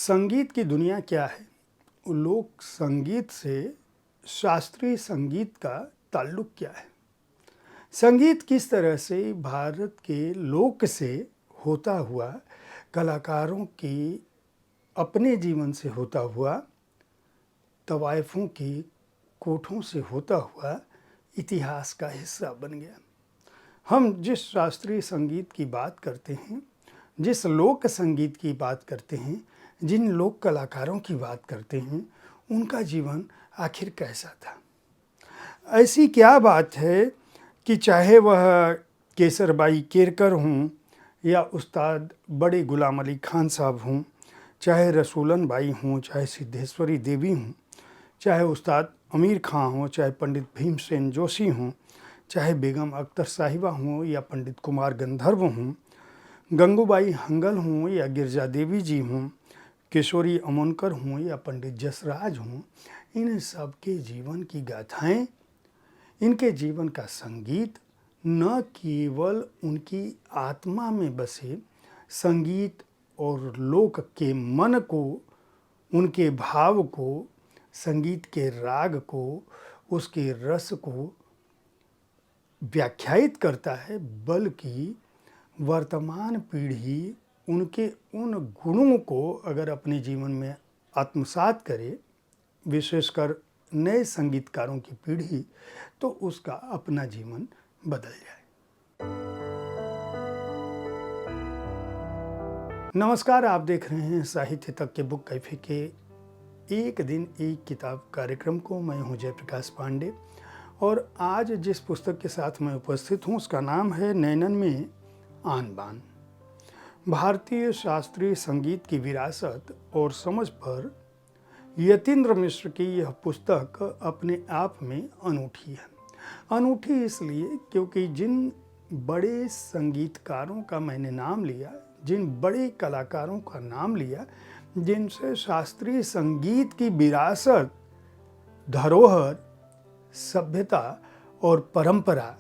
संगीत की दुनिया क्या है? लोक संगीत से शास्त्रीय संगीत का ताल्लुक क्या है? संगीत किस तरह से भारत के लोक से होता हुआ कलाकारों की अपने जीवन से होता हुआ तवाइफों की कोठों से होता हुआ इतिहास का हिस्सा बन गया। हम जिस शास्त्रीय संगीत की बात करते हैं, जिस लोक संगीत की बात करते हैं, जिन लोक कलाकारों की बात करते हैं, उनका जीवन आखिर कैसा था? ऐसी क्या बात है कि चाहे वह केसरबाई केरकर हों या उस्ताद बड़े गुलाम अली खान साहब हों, चाहे रसूलन बाई हों, चाहे सिद्धेश्वरी देवी हों, चाहे उस्ताद अमीर खां हों, चाहे पंडित भीमसेन जोशी हों, चाहे बेगम अख्तर साहिबा हों या पंडित कुमार गंधर्व हों, गंगूबाई हंगल हों या गिरजा देवी जी हों, किशोरी अमोनकर हों या पंडित जसराज हों, इन सब के जीवन की गाथाएं, इनके जीवन का संगीत न केवल उनकी आत्मा में बसे संगीत और लोक के मन को, उनके भाव को, संगीत के राग को, उसके रस को व्याख्यायित करता है, बल्कि वर्तमान पीढ़ी उनके उन गुणों को अगर अपने जीवन में आत्मसात करे, विशेषकर नए संगीतकारों की पीढ़ी, तो उसका अपना जीवन बदल जाए। नमस्कार, आप देख रहे हैं साहित्य तक के बुक कैफे के एक दिन एक किताब कार्यक्रम को। मैं हूं जयप्रकाश पांडे और आज जिस पुस्तक के साथ मैं उपस्थित हूं उसका नाम है नैनन में आन बान। भारतीय शास्त्रीय संगीत की विरासत और समझ पर यतीन्द्र मिश्र की यह पुस्तक अपने आप में अनूठी है। अनूठी इसलिए क्योंकि जिन बड़े संगीतकारों का मैंने नाम लिया, जिन बड़े कलाकारों का नाम लिया, जिनसे शास्त्रीय संगीत की विरासत, धरोहर, सभ्यता और परंपरा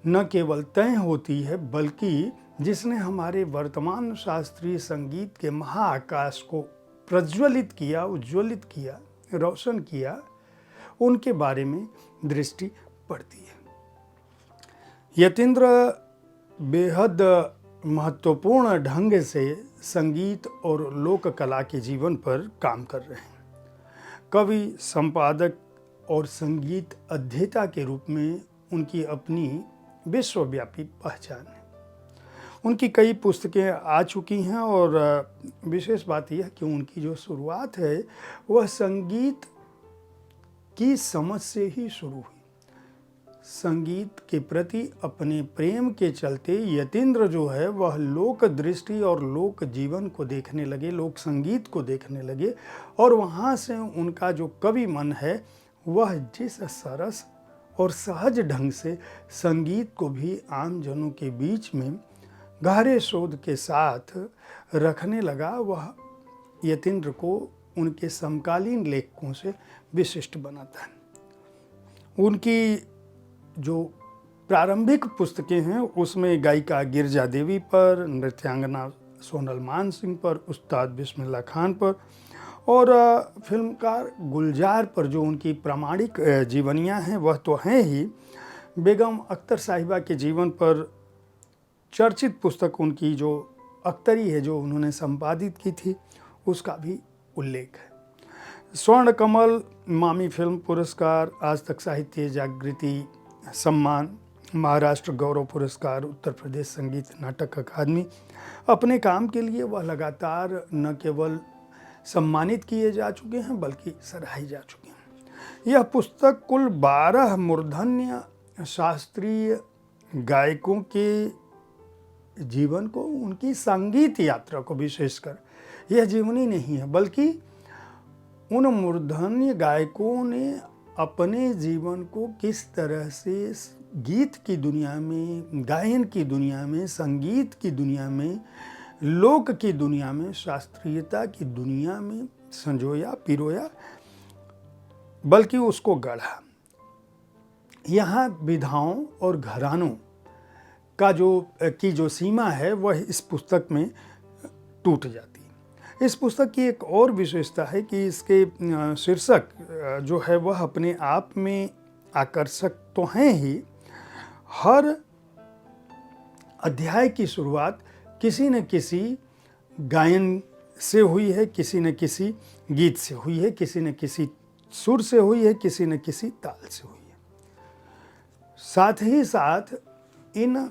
न केवल तय होती है, बल्कि जिसने हमारे वर्तमान शास्त्रीय संगीत के महाआकाश को प्रज्वलित किया, उज्ज्वलित किया, रोशन किया, उनके बारे में दृष्टि पड़ती है। यतीन्द्र बेहद महत्वपूर्ण ढंग से संगीत और लोक कला के जीवन पर काम कर रहे हैं। कवि, संपादक और संगीत अध्येता के रूप में उनकी अपनी विश्वव्यापी पहचान है। उनकी कई पुस्तकें आ चुकी हैं और विशेष बात यह कि उनकी जो शुरुआत है वह संगीत की समझ से ही शुरू हुई। संगीत के प्रति अपने प्रेम के चलते यतीन्द्र जो है वह लोक दृष्टि और लोक जीवन को देखने लगे, लोक संगीत को देखने लगे और वहाँ से उनका जो कवि मन है वह जिस सरस और सहज ढंग से संगीत को भी आम जनों के बीच में गहरे शोध के साथ रखने लगा, वह यतीन्द्र को उनके समकालीन लेखकों से विशिष्ट बनाता है। उनकी जो प्रारंभिक पुस्तकें हैं उसमें गायिका गिरजा देवी पर, नृत्यांगना सोनल मान सिंह पर, उस्ताद बिस्मिल्लाह खान पर और फिल्मकार गुलजार पर जो उनकी प्रामाणिक जीवनियाँ हैं वह तो हैं ही, बेगम अख्तर साहिबा के जीवन पर चर्चित पुस्तक उनकी जो अख्तरी है, जो उन्होंने संपादित की थी, उसका भी उल्लेख है। स्वर्ण कमल, मामी फिल्म पुरस्कार, आज तक साहित्य जागृति सम्मान, महाराष्ट्र गौरव पुरस्कार, उत्तर प्रदेश संगीत नाटक अकादमी, अपने काम के लिए वह लगातार न केवल सम्मानित किए जा चुके हैं बल्कि सराहे जा चुके हैं। यह पुस्तक कुल 12 मूर्धन्य शास्त्रीय गायकों के जीवन को, उनकी संगीत यात्रा को, विशेषकर यह जीवनी नहीं है बल्कि उन मूर्धन्य गायकों ने अपने जीवन को किस तरह से गीत की दुनिया में, गायन की दुनिया में, संगीत की दुनिया में, लोक की दुनिया में, शास्त्रीयता की दुनिया में संजोया, पिरोया, बल्कि उसको गढ़ा। यहाँ विधाओं और घरानों का जो सीमा है वह इस पुस्तक में टूट जाती है। इस पुस्तक की एक और विशेषता है कि इसके शीर्षक जो है वह अपने आप में आकर्षक तो हैं ही। हर अध्याय की शुरुआत किसी न किसी गायन से हुई है, किसी न किसी गीत से हुई है, किसी न किसी सुर से हुई है, किसी न किसी ताल से हुई है। साथ ही साथ इन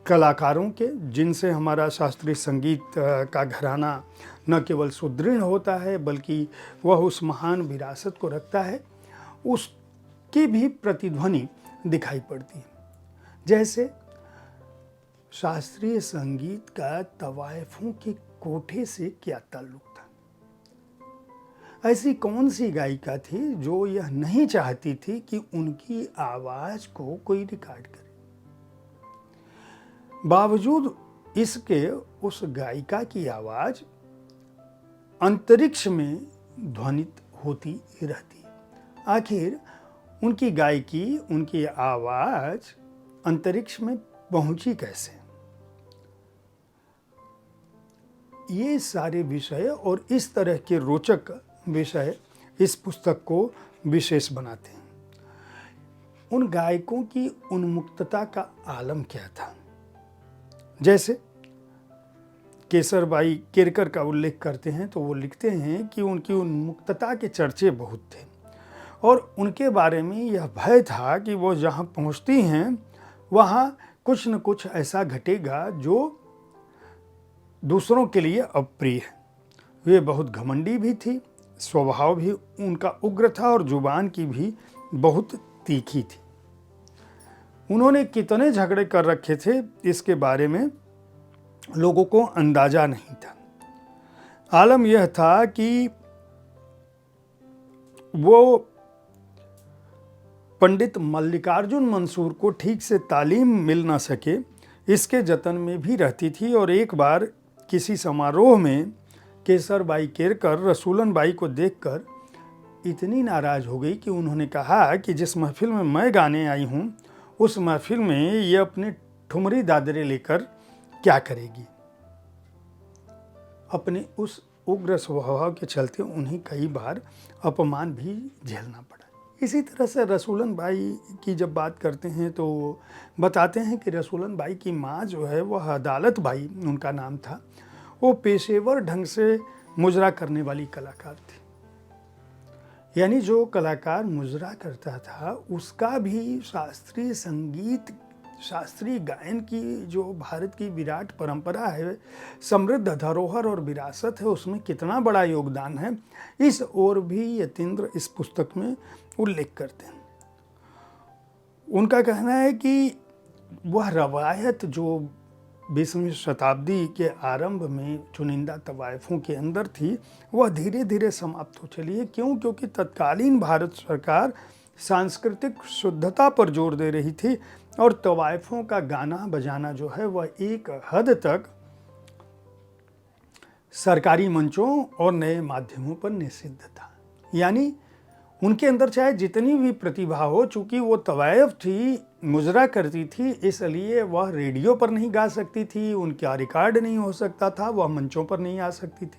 कलाकारों के, जिनसे हमारा शास्त्रीय संगीत का घराना न केवल सुदृढ़ होता है बल्कि वह उस महान विरासत को रखता है, उसकी भी प्रतिध्वनि दिखाई पड़ती है। जैसे शास्त्रीय संगीत का तवायफों के कोठे से क्या ताल्लुक था? ऐसी कौन सी गायिका थी जो यह नहीं चाहती थी कि उनकी आवाज को कोई रिकॉर्ड करे? बावजूद इसके उस गायिका की आवाज अंतरिक्ष में ध्वनित होती रहती है। आखिर उनकी गायकी, उनकी आवाज अंतरिक्ष में पहुंची कैसे? ये सारे विषय और इस तरह के रोचक विषय इस पुस्तक को विशेष बनाते हैं। उन गायकों की उन्मुक्तता का आलम क्या था? जैसे केसरबाई केरकर का उल्लेख करते हैं तो वो लिखते हैं कि उनकी उन्मुक्तता के चर्चे बहुत थे और उनके बारे में यह भय था कि वो जहाँ पहुँचती हैं वहाँ कुछ न कुछ ऐसा घटेगा जो दूसरों के लिए अप्रिय है। वे बहुत घमंडी भी थी, स्वभाव भी उनका उग्र था और जुबान की भी बहुत तीखी थी। उन्होंने कितने झगड़े कर रखे थे इसके बारे में लोगों को अंदाजा नहीं था। आलम यह था कि वो पंडित मल्लिकार्जुन मंसूर को ठीक से तालीम मिल ना सके इसके जतन में भी रहती थी और एक बार किसी समारोह में केसरबाई केरकर रसूलन बाई को देखकर इतनी नाराज हो गई कि उन्होंने कहा कि जिस महफिल में मैं गाने आई हूँ उस महफिल में ये अपने ठुमरी दादरे लेकर क्या करेगी। अपने उस उग्र स्वभाव के चलते उन्हें कई बार अपमान भी झेलना पड़ा। इसी तरह से रसूलन बाई की जब बात करते हैं तो बताते हैं कि रसूलन बाई की माँ जो है वह अदालत बाई उनका नाम था। वो पेशेवर ढंग से मुजरा करने वाली कलाकार थी। यानी जो कलाकार मुजरा करता था उसका भी शास्त्रीय संगीत, शास्त्रीय गायन की जो भारत की विराट परंपरा है, समृद्ध धरोहर और विरासत है, उसमें कितना बड़ा योगदान है, इस ओर भी यतीन्द्र इस पुस्तक में उल्लेख करते हैं। उनका कहना है कि वह रवायत जो 20वीं शताब्दी के आरंभ में चुनिंदा तवायफों के अंदर थी वह धीरे धीरे समाप्त हो चली है। क्यों? क्योंकि तत्कालीन भारत सरकार सांस्कृतिक शुद्धता पर जोर दे रही थी और तवायफों का गाना बजाना जो है वह एक हद तक सरकारी मंचों और नए माध्यमों पर निषिद्ध था। यानी उनके अंदर चाहे जितनी भी प्रतिभा हो, चूंकि वो तवायफ थी, मुजरा करती थी, इसलिए वह रेडियो पर नहीं गा सकती थी, उनका रिकॉर्ड नहीं हो सकता था, वह मंचों पर नहीं आ सकती थी।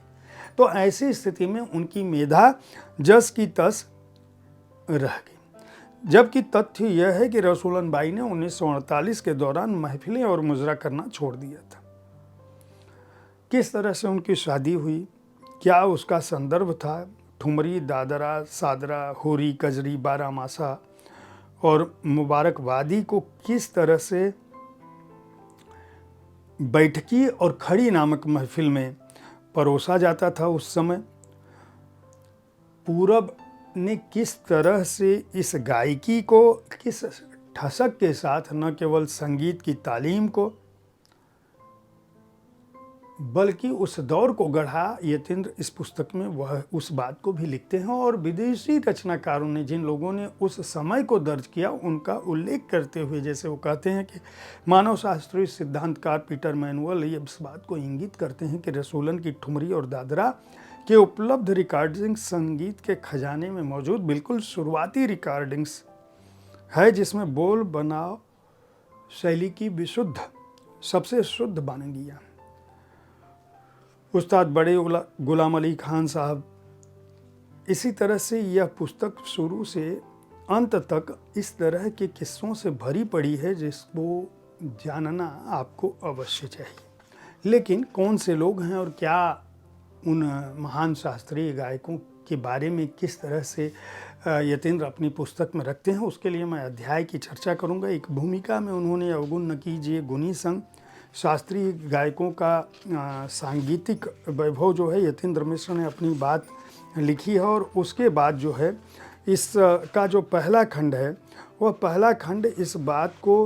तो ऐसी स्थिति में उनकी मेधा जस की तस रह गई। जबकि तथ्य यह है कि रसूलन बाई ने 1948 के दौरान महफिलें और मुजरा करना छोड़ दिया था। किस तरह से उनकी शादी हुई, क्या उसका संदर्भ था, ठुमरी, दादरा, सादरा, होरी, कजरी, बारामासा और मुबारकबादी को किस तरह से बैठकी और खड़ी नामक महफिल में परोसा जाता था उस समय, पूरब ने किस तरह से इस गायकी को किस ठसक के साथ न केवल संगीत की तालीम को बल्कि उस दौर को गढ़ा, यतीन्द्र इस पुस्तक में वह उस बात को भी लिखते हैं। और विदेशी रचनाकारों ने, जिन लोगों ने उस समय को दर्ज किया, उनका उल्लेख करते हुए जैसे वो कहते हैं कि मानव शास्त्रीय सिद्धांतकार पीटर मैनुअल ये इस बात को इंगित करते हैं कि रसूलन की ठुमरी और दादरा के उपलब्ध रिकॉर्डिंग संगीत के खजाने में मौजूद बिल्कुल शुरुआती रिकॉर्डिंग्स है, जिसमें बोल बनाव शैली की विशुद्ध, सबसे शुद्ध बानगियाँ उस्ताद बड़े गुलाम अली खान साहब। इसी तरह से यह पुस्तक शुरू से अंत तक इस तरह के किस्सों से भरी पड़ी है जिसको जानना आपको अवश्य चाहिए। लेकिन कौन से लोग हैं और क्या उन महान शास्त्रीय गायकों के बारे में किस तरह से यतीन्द्र अपनी पुस्तक में रखते हैं, उसके लिए मैं अध्याय की चर्चा करूंगा। एक भूमिका में उन्होंने अवगुण न कीजिए गुणी संग शास्त्रीय गायकों का सांगीतिक वैभव जो है यतीन्द्र मिश्र ने अपनी बात लिखी है। और उसके बाद जो है इस का जो पहला खंड है वह पहला खंड इस बात को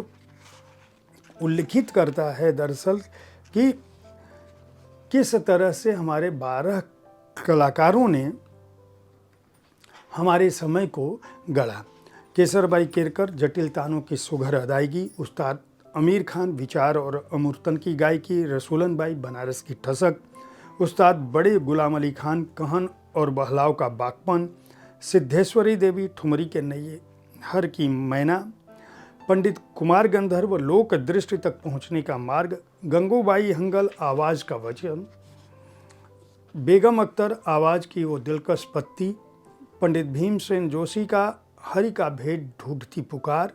उल्लिखित करता है दरअसल कि किस तरह से हमारे 12 कलाकारों ने हमारे समय को गढ़ा। केसरबाई केरकर जटिल तानों की सुघर अदायगी, उस्ताद आमिर खान विचार और अमूर्तन की गायकी, रसूलन बाई बनारस की ठसक, उस्ताद बड़े गुलाम अली खान कहन और बहलाव का बागपन, सिद्धेश्वरी देवी ठुमरी के नये हर की मैना, पंडित कुमार गंधर्व लोक दृष्टि तक पहुंचने का मार्ग, गंगूबाई हंगल आवाज़ का वचन, बेगम अख्तर आवाज़ की वो दिलकश पत्ती, पंडित भीमसेन जोशी का हरि का भेद ढूंढती पुकार,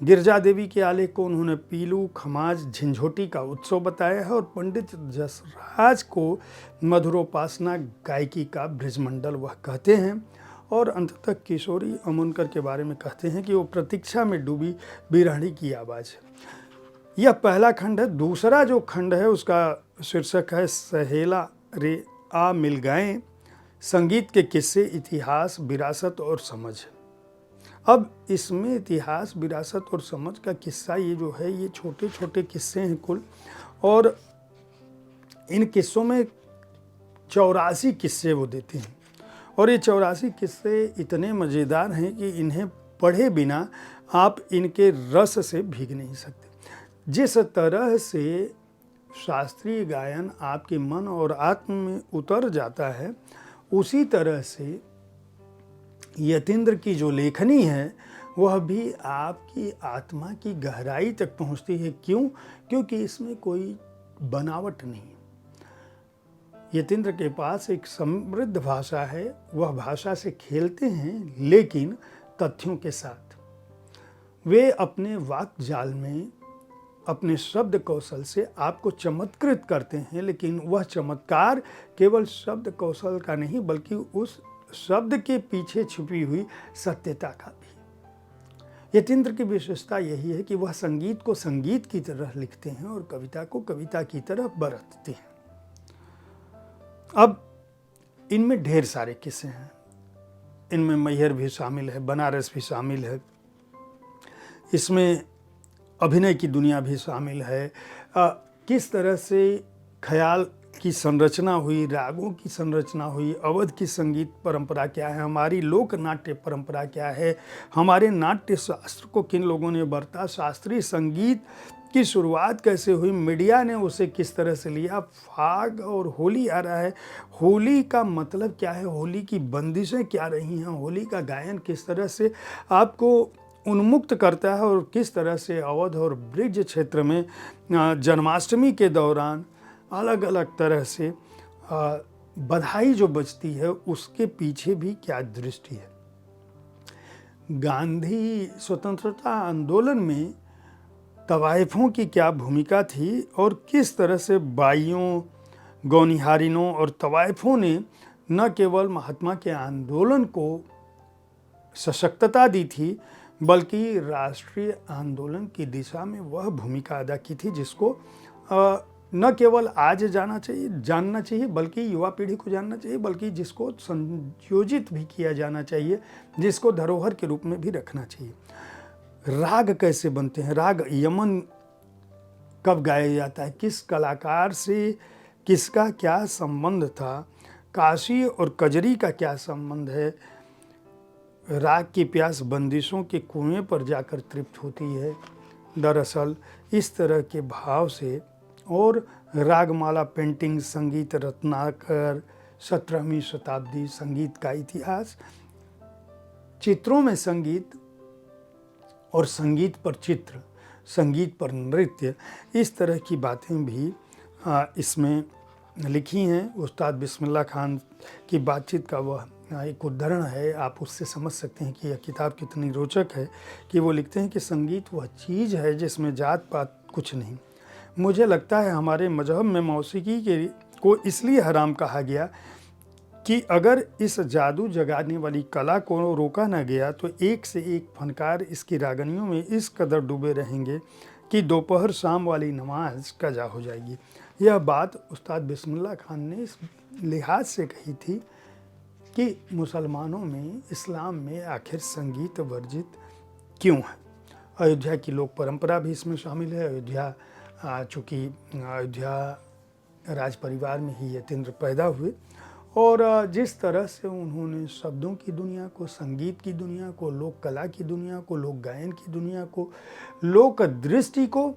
गिरजा देवी के आलेख को उन्होंने पीलू खमाज झिंझोटी का उत्सव बताया है और पंडित जसराज को मधुरोपासना गायकी का ब्रजमंडल वह कहते हैं। और अंततः किशोरी अमोनकर के बारे में कहते हैं कि वो प्रतीक्षा में डूबी बिरहणी की आवाज़ है। यह पहला खंड है। दूसरा जो खंड है उसका शीर्षक है सहेला रे आ मिल गए, संगीत के किस्से, इतिहास, विरासत और समझ। अब इसमें इतिहास, विरासत और समझ का किस्सा ये जो है ये छोटे छोटे किस्से हैं कुल, और इन किस्सों में 84 किस्से वो देते हैं। और ये 84 किस्से इतने मज़ेदार हैं कि इन्हें पढ़े बिना आप इनके रस से भीग नहीं सकते। जिस तरह से शास्त्रीय गायन आपके मन और आत्म में उतर जाता है, उसी तरह से यतीन्द्र की जो लेखनी है वह भी आपकी आत्मा की गहराई तक पहुंचती है। क्यों? क्योंकि इसमें कोई बनावट नहीं। यतीन्द्र के पास एक समृद्ध भाषा है, वह भाषा से खेलते हैं लेकिन तथ्यों के साथ। वे अपने वाक जाल में अपने शब्द कौशल से आपको चमत्कृत करते हैं, लेकिन वह चमत्कार केवल शब्द कौशल का नहीं बल्कि उस शब्द के पीछे छिपी हुई सत्यता का भी। यतीन्द्र की विशेषता यही है कि वह संगीत को संगीत की तरह लिखते हैं और कविता को कविता की तरह बरतते हैं। अब इनमें ढेर सारे किस्से हैं, इनमें मैहर भी शामिल है, बनारस भी शामिल है, इसमें अभिनय की दुनिया भी शामिल है। किस तरह से ख्याल की संरचना हुई, रागों की संरचना हुई, अवध की संगीत परंपरा क्या है, हमारी लोक नाट्य परंपरा क्या है, हमारे नाट्य शास्त्र को किन लोगों ने बरता, शास्त्रीय संगीत की शुरुआत कैसे हुई, मीडिया ने उसे किस तरह से लिया, फाग और होली आ रहा है, होली का मतलब क्या है, होली की बंदिशें क्या रही हैं, होली का गायन किस तरह से आपको उन्मुक्त करता है और किस तरह से अवध और ब्रिज क्षेत्र में जन्माष्टमी के दौरान अलग अलग तरह से बधाई जो बजती है उसके पीछे भी क्या दृष्टि है। गांधी स्वतंत्रता आंदोलन में तवाइफों की क्या भूमिका थी और किस तरह से बाइयों, गौनिहारिनों और तवाइफों ने न केवल महात्मा के आंदोलन को सशक्तता दी थी बल्कि राष्ट्रीय आंदोलन की दिशा में वह भूमिका अदा की थी जिसको न केवल आज जानना चाहिए बल्कि युवा पीढ़ी को जानना चाहिए, बल्कि जिसको संयोजित भी किया जाना चाहिए, जिसको धरोहर के रूप में भी रखना चाहिए। राग कैसे बनते हैं, राग यमन कब गाया जाता है, किस कलाकार से किसका क्या संबंध था, काशी और कजरी का क्या संबंध है, राग की प्यास बंदिशों के कुएं पर जाकर तृप्त होती है। दरअसल इस तरह के भाव से और रागमाला पेंटिंग, संगीत रत्नाकर, 17वीं शताब्दी संगीत का इतिहास, चित्रों में संगीत और संगीत पर चित्र, संगीत पर नृत्य, इस तरह की बातें भी इसमें लिखी हैं उस्ताद बिस्मिल्लाह खान की बातचीत का वह एक उदाहरण है। आप उससे समझ सकते हैं कि यह किताब कितनी रोचक है कि वो लिखते हैं कि संगीत वह चीज़ है जिसमें जात पात कुछ नहीं। मुझे लगता है हमारे मजहब में मौसीकी के को इसलिए हराम कहा गया कि अगर इस जादू जगाने वाली कला को रोका न गया तो एक से एक फनकार इसकी रागनियों में इस कदर डूबे रहेंगे कि दोपहर शाम वाली नमाज कज़ा हो जाएगी। यह बात उस्ताद बिस्मिल्लाह खान ने इस लिहाज से कही थी कि मुसलमानों में, इस्लाम में आखिर संगीत वर्जित क्यों है। अयोध्या की लोक परंपरा भी इसमें शामिल है। अयोध्या चूँकि अयोध्या राज परिवार में ही यतीन्द्र पैदा हुए और जिस तरह से उन्होंने शब्दों की दुनिया को, संगीत की दुनिया को, लोक कला की दुनिया को, लोक गायन की दुनिया को, लोक दृष्टि को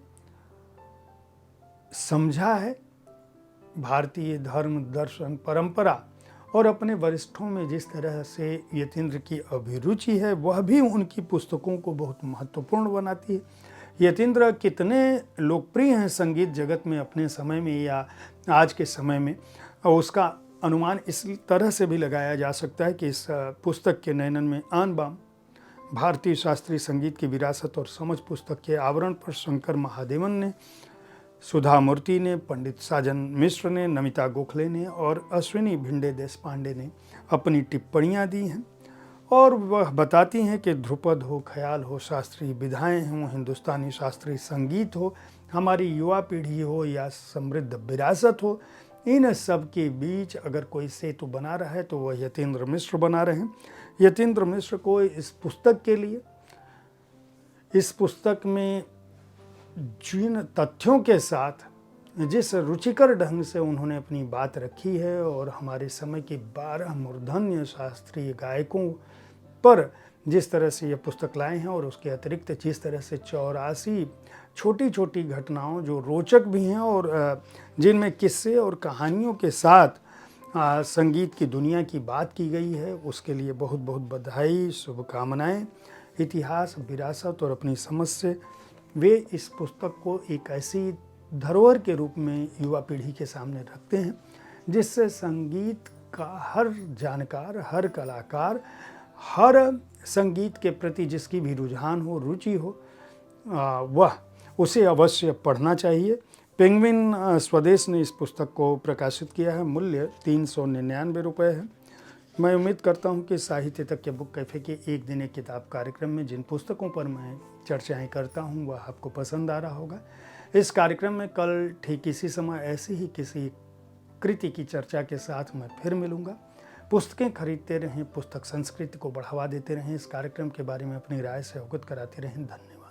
समझा है, भारतीय धर्म, दर्शन, परंपरा और अपने वरिष्ठों में जिस तरह से यतीन्द्र की अभिरुचि है वह भी उनकी पुस्तकों को बहुत महत्वपूर्ण बनाती है। यतीन्द्र कितने लोकप्रिय हैं संगीत जगत में अपने समय में या आज के समय में, और उसका अनुमान इस तरह से भी लगाया जा सकता है कि इस पुस्तक के नयनन में आन बान भारतीय शास्त्रीय संगीत की विरासत और समझ पुस्तक के आवरण पर शंकर महादेवन ने, सुधा मूर्ति ने, पंडित साजन मिश्र ने, नमिता गोखले ने और अश्विनी भिंडे देशपांडे ने अपनी टिप्पणियां दी हैं और वह बताती हैं कि ध्रुपद हो, ख्याल हो, शास्त्रीय विधाएं हों, हिंदुस्तानी शास्त्रीय संगीत हो, हमारी युवा पीढ़ी हो या समृद्ध विरासत हो, इन सब के बीच अगर कोई सेतु बना रहा है तो वह यतीन्द्र मिश्र बना रहे हैं। यतीन्द्र मिश्र को इस पुस्तक के लिए, इस पुस्तक में जिन तथ्यों के साथ जिस रुचिकर ढंग से उन्होंने अपनी बात रखी है और हमारे समय के 12 मूर्धन्य शास्त्रीय गायकों पर जिस तरह से यह पुस्तक लाए हैं और उसके अतिरिक्त जिस तरह से 84 छोटी छोटी घटनाओं जो रोचक भी हैं और जिनमें किस्से और कहानियों के साथ संगीत की दुनिया की बात की गई है, उसके लिए बहुत बहुत बधाई, शुभकामनाएं। इतिहास, विरासत और अपनी समझ से वे इस पुस्तक को एक ऐसी धरोहर के रूप में युवा पीढ़ी के सामने रखते हैं जिससे संगीत का हर जानकार, हर कलाकार, हर संगीत के प्रति जिसकी भी रुझान हो, रुचि हो, वह उसे अवश्य पढ़ना चाहिए। पेंगुइन स्वदेश ने इस पुस्तक को प्रकाशित किया है। मूल्य 399 रुपये है। मैं उम्मीद करता हूं कि साहित्य तक के बुक कैफ़े के एक दिन एक किताब कार्यक्रम में जिन पुस्तकों पर मैं चर्चाएं करता हूं वह आपको पसंद आ रहा होगा। इस कार्यक्रम में कल ठीक इसी समय ऐसी ही किसी कृति की चर्चा के साथ मैं फिर मिलूँगा। पुस्तकें खरीदते रहें, पुस्तक संस्कृति को बढ़ावा देते रहें, इस कार्यक्रम के बारे में अपनी राय से अवगत कराते रहें। धन्यवाद।